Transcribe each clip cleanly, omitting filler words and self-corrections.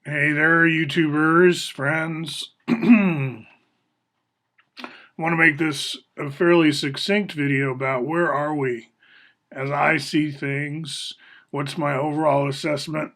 Hey there, YouTubers, friends. I want to make this a fairly succinct video about where are we as I see things, what's my overall assessment,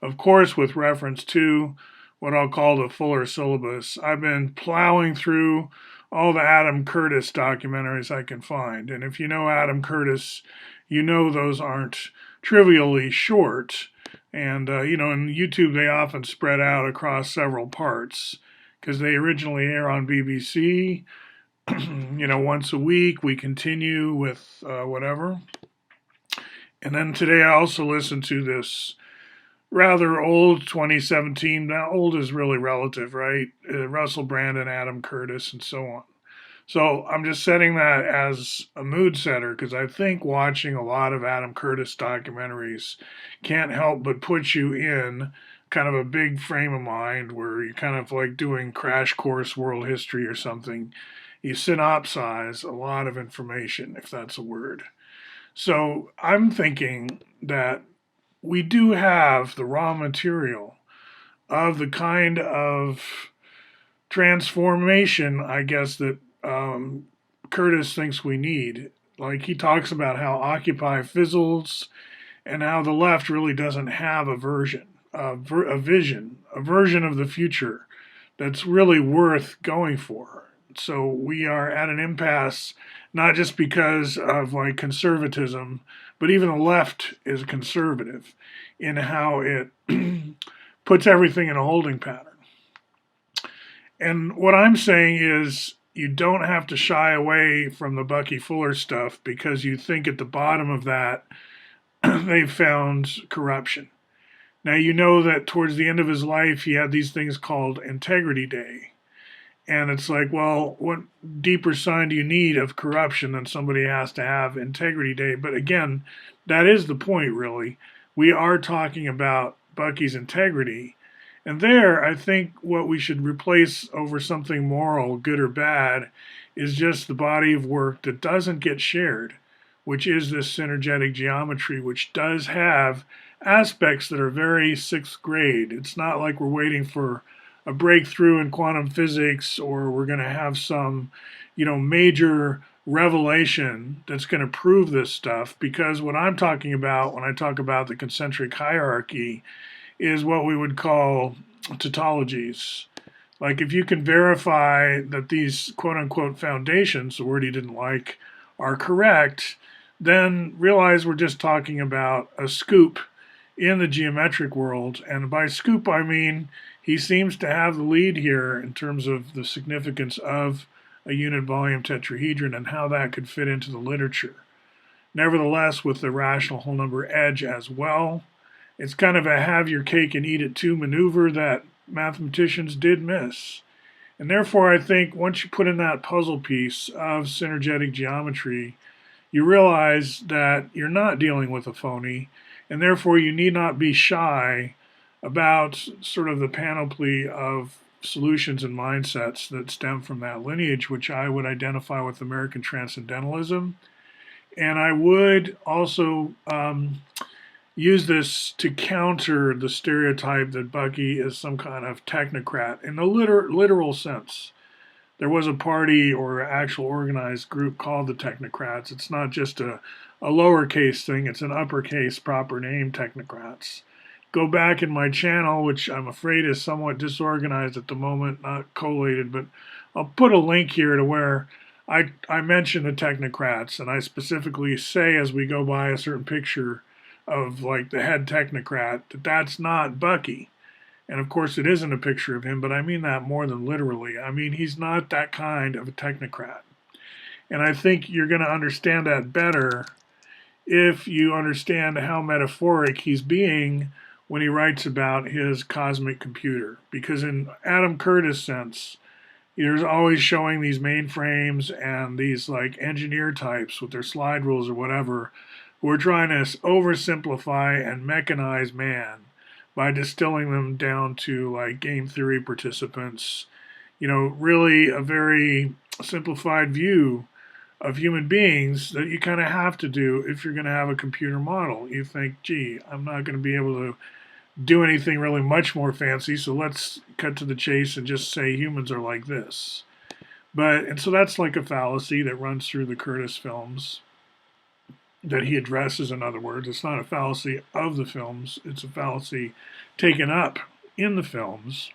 of course, with reference to what I'll call the fuller syllabus. I've been plowing through all the Adam Curtis documentaries I can find, and if you know Adam Curtis, you know those aren't trivially short. And, in YouTube, they often spread out across several parts because they originally air on BBC, once a week. We continue with whatever. And then today I also listened to this rather old 2017. Now, old is really relative, right? Russell Brand and Adam Curtis and so on. So I'm just setting that as a mood setter because I think watching a lot of Adam Curtis documentaries can't help but put you in kind of a big frame of mind where you're kind of like doing crash course world history or something. You synopsize a lot of information, if that's a word. So I'm thinking that we do have the raw material of the kind of transformation, I guess, that Curtis thinks we need. Like he talks about how Occupy fizzles and how the left really doesn't have a vision, a version of the future that's really worth going for. So we are at an impasse, not just because of like conservatism, but even the left is conservative in how it puts everything in a holding pattern. And what I'm saying is you don't have to shy away from the Bucky Fuller stuff because you think at the bottom of that they've found corruption. Now, you know that towards the end of his life, he had these things called Integrity Day. And it's like, well, what deeper sign do you need of corruption than somebody has to have Integrity Day? But again, that is the point, really. We are talking about Bucky's integrity. And there, I think what we should replace over something moral, good or bad, is just the body of work that doesn't get shared, which is this synergetic geometry, which does have aspects that are very sixth grade. It's not like we're waiting for a breakthrough in quantum physics or we're going to have some, major revelation that's going to prove this stuff. Because what I'm talking about when I talk about the concentric hierarchy is what we would call tautologies. Like if you can verify that these quote unquote foundations, the word he didn't like, are correct, then realize we're just talking about a scoop in the geometric world. And by scoop, I mean he seems to have the lead here in terms of the significance of a unit volume tetrahedron and how that could fit into the literature. Nevertheless, with the rational whole number edge as well, it's kind of a have your cake and eat it too maneuver that mathematicians did miss. And therefore, I think once you put in that puzzle piece of synergetic geometry, you realize that you're not dealing with a phony, and therefore you need not be shy about sort of the panoply of solutions and mindsets that stem from that lineage, which I would identify with American Transcendentalism. And I would also use this to counter the stereotype that Bucky is some kind of technocrat in the literal sense. There was a party or actual organized group called the Technocrats. It's not just a lowercase thing, it's an uppercase proper name, Technocrats. Go back in my channel, which I'm afraid is somewhat disorganized at the moment, not collated, but I'll put a link here to where I mention the Technocrats, and I specifically say as we go by a certain picture of like the head technocrat that that's not Bucky. And of course it isn't a picture of him, but I mean that more than literally. I mean he's not that kind of a technocrat. And I think you're going to understand that better if you understand how metaphoric he's being when he writes about his cosmic computer. Because in Adam Curtis' sense, there's always showing these mainframes and these like engineer types with their slide rules or whatever who are trying to oversimplify and mechanize man by distilling them down to like game theory participants. Really a very simplified view of human beings that you kind of have to do if you're going to have a computer model. You think, gee, I'm not going to be able to do anything really much more fancy. So let's cut to the chase and just say humans are like this. And so that's like a fallacy that runs through the Curtis films that he addresses, in other words. It's not a fallacy of the films, it's a fallacy taken up in the films.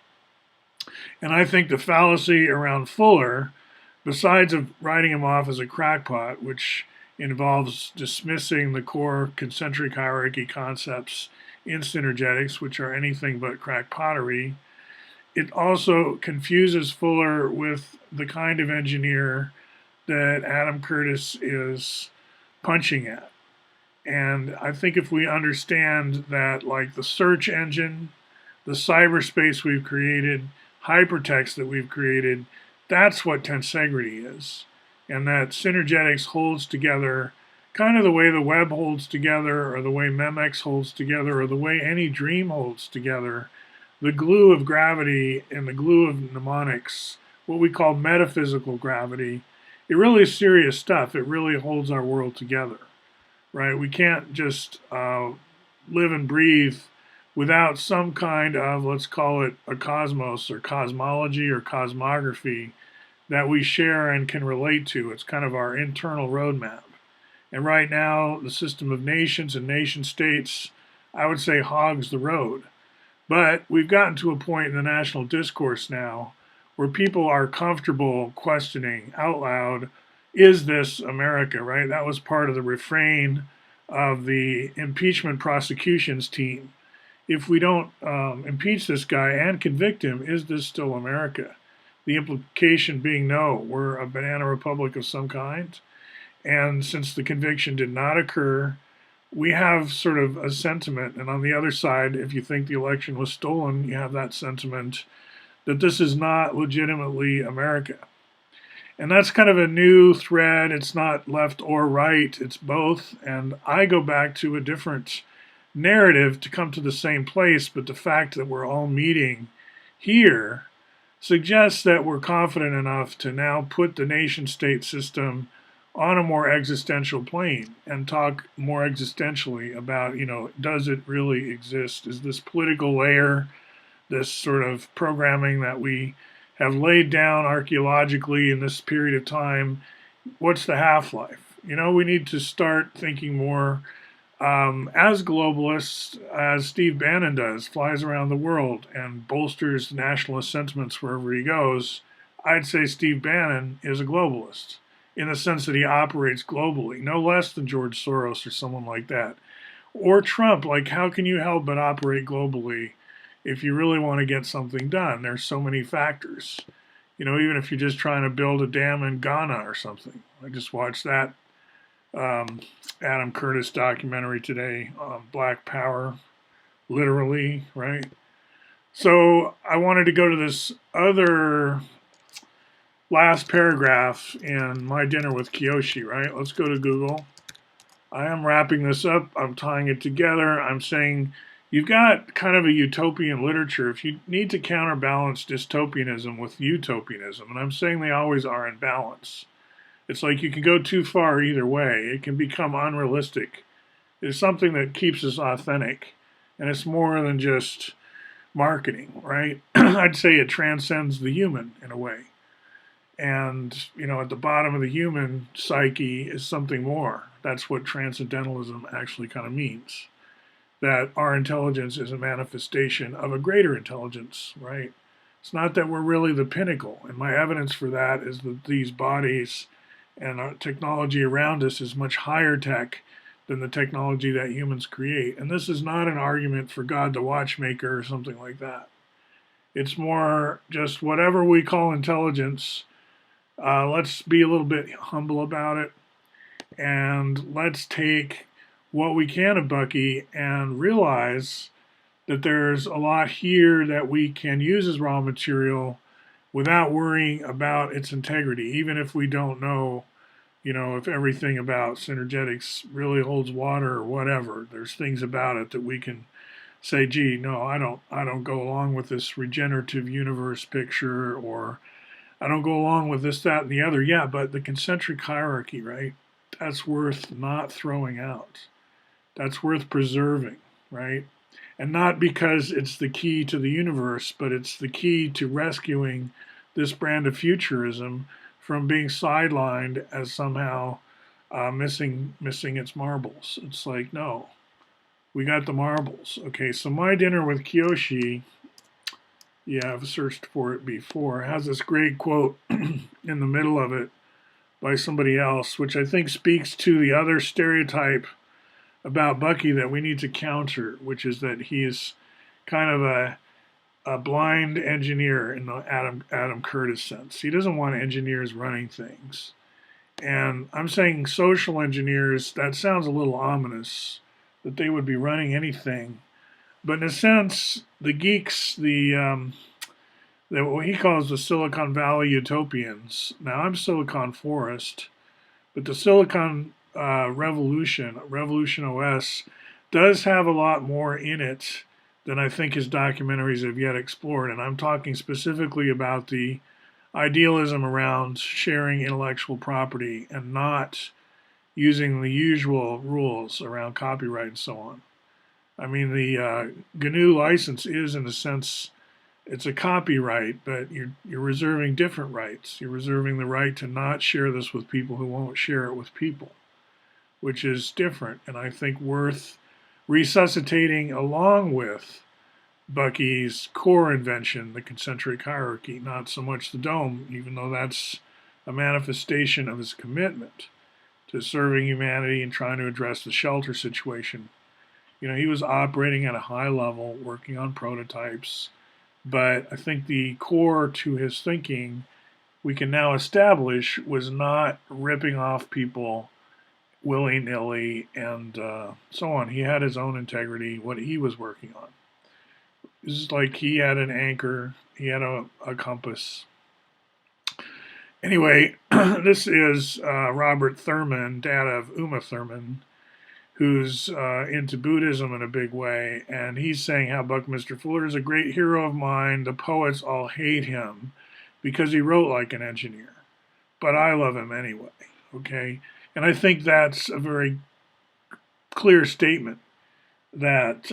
And I think the fallacy around Fuller, besides of writing him off as a crackpot, which involves dismissing the core concentric hierarchy concepts in synergetics, which are anything but crackpottery, it also confuses Fuller with the kind of engineer that Adam Curtis is punching at. And I think if we understand that, like the search engine, the cyberspace we've created, hypertext that we've created, that's what tensegrity is. And that synergetics holds together kind of the way the web holds together, or the way Memex holds together, or the way any dream holds together. The glue of gravity and the glue of mnemonics, what we call metaphysical gravity, it really is serious stuff. It really holds our world together, right? We can't just live and breathe without some kind of, let's call it a cosmos or cosmology or cosmography that we share and can relate to. It's kind of our internal roadmap. And right now, the system of nations and nation states, I would say, hogs the road. But we've gotten to a point in the national discourse now where people are comfortable questioning out loud, is this America, right? That was part of the refrain of the impeachment prosecutions team. If we don't impeach this guy and convict him, is this still America? The implication being no, we're a banana republic of some kind. And since the conviction did not occur, we have sort of a sentiment. And on the other side, if you think the election was stolen, you have that sentiment that this is not legitimately America. And that's kind of a new thread. It's not left or right, it's both. And I go back to a different narrative to come to the same place, but the fact that we're all meeting here suggests that we're confident enough to now put the nation state system on a more existential plane and talk more existentially about, does it really exist? Is this political layer, this sort of programming that we have laid down archaeologically in this period of time, what's the half-life? We need to start thinking more as globalists, as Steve Bannon does, flies around the world and bolsters nationalist sentiments wherever he goes. I'd say Steve Bannon is a globalist in the sense that he operates globally, no less than George Soros or someone like that. Or Trump, like how can you help but operate globally if you really want to get something done? There's so many factors. Even if you're just trying to build a dam in Ghana or something. I just watched that Adam Curtis documentary today on Black Power, literally, right? So I wanted to go to this other last paragraph in My Dinner with Kiyoshi, right? Let's go to Google. I am wrapping this up. I'm tying it together. I'm saying you've got kind of a utopian literature. If you need to counterbalance dystopianism with utopianism, and I'm saying they always are in balance. It's like you can go too far either way. It can become unrealistic. It's something that keeps us authentic, and it's more than just marketing, right? I'd say it transcends the human in a way. And, at the bottom of the human psyche is something more. That's what Transcendentalism actually kind of means. That our intelligence is a manifestation of a greater intelligence, right? It's not that we're really the pinnacle. And my evidence for that is that these bodies and our technology around us is much higher tech than the technology that humans create. And this is not an argument for God the watchmaker or something like that. It's more just whatever we call intelligence, let's be a little bit humble about it. And let's take what we can of Bucky and realize that there's a lot here that we can use as raw material without worrying about its integrity, even if we don't know, if everything about synergetics really holds water or whatever. There's things about it that we can say, gee, no, I don't go along with this regenerative universe picture, or I don't go along with this, that, and the other. Yeah, but the concentric hierarchy, right? That's worth not throwing out. That's worth preserving, right? And not because it's the key to the universe, but it's the key to rescuing this brand of futurism from being sidelined as somehow missing its marbles. It's like, no, we got the marbles. Okay, so My Dinner with Kiyoshi, yeah, I've searched for it before, has this great quote in the middle of it by somebody else, which I think speaks to the other stereotype about Bucky that we need to counter, which is that he is kind of a blind engineer in the Adam Curtis sense. He doesn't want engineers running things. And I'm saying social engineers, that sounds a little ominous, that they would be running anything. But in a sense, the geeks, what he calls the Silicon Valley utopians. Now, I'm Silicon Forest, but the Silicon Revolution OS, does have a lot more in it than I think his documentaries have yet explored. And I'm talking specifically about the idealism around sharing intellectual property and not using the usual rules around copyright and so on. I mean, the GNU license is, in a sense, it's a copyright, but you're reserving different rights. You're reserving the right to not share this with people who won't share it with people, which is different, and I think worth resuscitating along with Bucky's core invention, the concentric hierarchy, not so much the dome, even though that's a manifestation of his commitment to serving humanity and trying to address the shelter situation. You know, he was operating at a high level, working on prototypes, but I think the core to his thinking we can now establish was not ripping off people willy-nilly and so on. He had his own integrity, what he was working on. It's like he had an anchor, he had a compass. Anyway, this is Robert Thurman, dad of Uma Thurman, who's into Buddhism in a big way, and he's saying how Buckminster Fuller is a great hero of mine. The poets all hate him because he wrote like an engineer, but I love him anyway, okay? And I think that's a very clear statement that,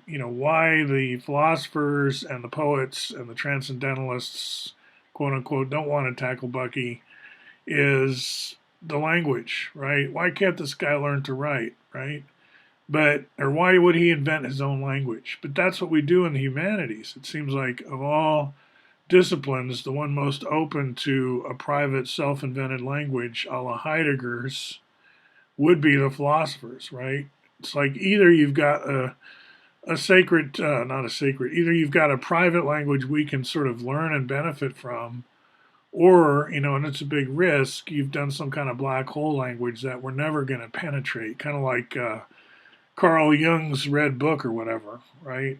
why the philosophers and the poets and the transcendentalists, quote unquote, don't want to tackle Bucky is the language, right? Why can't this guy learn to write, right? Or why would he invent his own language? But that's what we do in the humanities. It seems like of all disciplines, the one most open to a private self-invented language a la Heidegger's would be the philosophers, right? It's like either you've got a sacred, not a sacred, either you've got a private language we can sort of learn and benefit from, or, and it's a big risk, you've done some kind of black hole language that we're never going to penetrate, kind of like Carl Jung's Red Book or whatever, right?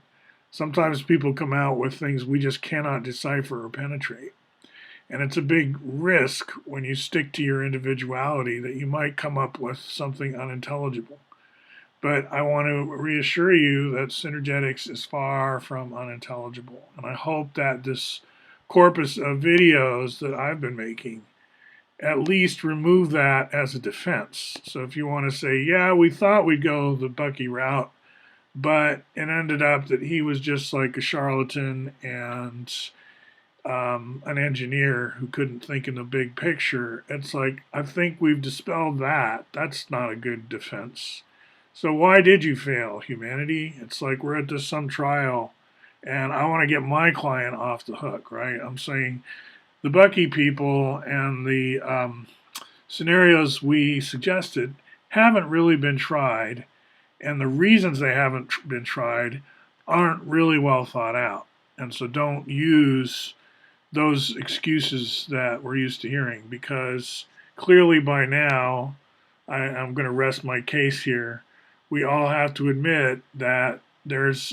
Sometimes people come out with things we just cannot decipher or penetrate. And it's a big risk when you stick to your individuality that you might come up with something unintelligible. But I want to reassure you that synergetics is far from unintelligible. And I hope that this corpus of videos that I've been making at least remove that as a defense. So if you want to say, yeah, we thought we'd go the Bucky route, but it ended up that he was just like a charlatan and an engineer who couldn't think in the big picture. It's like, I think we've dispelled that. That's not a good defense. So why did you fail, humanity? It's like we're at some trial, and I want to get my client off the hook, right? I'm saying the Bucky people and the scenarios we suggested haven't really been tried, and the reasons they haven't been tried aren't really well thought out. And so don't use those excuses that we're used to hearing, because clearly by now, I'm going to rest my case here, we all have to admit that there's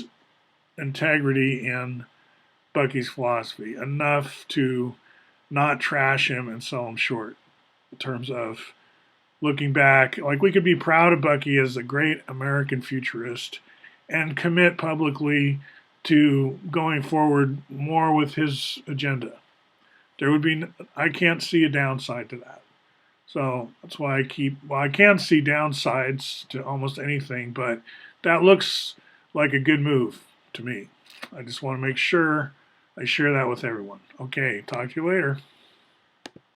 integrity in Bucky's philosophy, enough to not trash him and sell him short in terms of looking back. Like, we could be proud of Bucky as a great American futurist and commit publicly to going forward more with his agenda. I can't see a downside to that. So that's why I can't see downsides to almost anything, but that looks like a good move to me. I just want to make sure I share that with everyone. Okay, talk to you later.